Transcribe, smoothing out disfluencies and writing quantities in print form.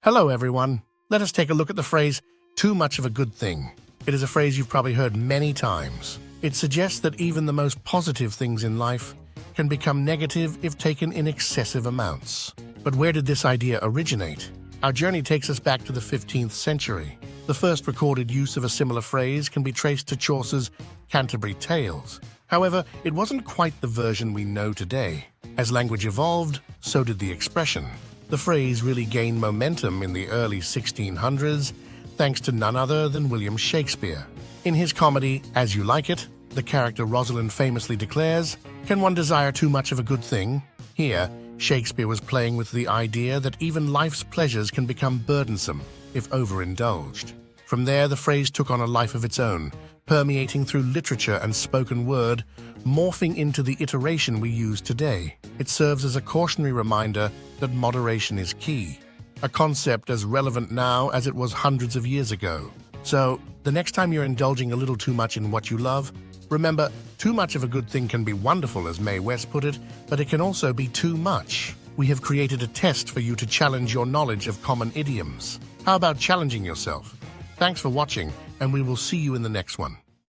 Hello, everyone. Let us take a look at the phrase, too much of a good thing. It is a phrase you've probably heard many times. It suggests that even the most positive things in life can become negative if taken in excessive amounts. But where did this idea originate? Our journey takes us back to the 15th century. The first recorded use of a similar phrase can be traced to Chaucer's Canterbury Tales. However, it wasn't quite the version we know today. As language evolved, so did the expression. The phrase really gained momentum in the early 1600s, thanks to none other than William Shakespeare. In his comedy, As You Like It, the character Rosalind famously declares, "Can one desire too much of a good thing?" Here, Shakespeare was playing with the idea that even life's pleasures can become burdensome if overindulged. From there, the phrase took on a life of its own, permeating through literature and spoken word, morphing into the iteration we use today. It serves as a cautionary reminder that moderation is key, a concept as relevant now as it was hundreds of years ago. So, the next time you're indulging a little too much in what you love, remember, too much of a good thing can be wonderful, as Mae West put it, but it can also be too much. We have created a test for you to challenge your knowledge of common idioms. How about challenging yourself? Thanks for watching, and we will see you in the next one.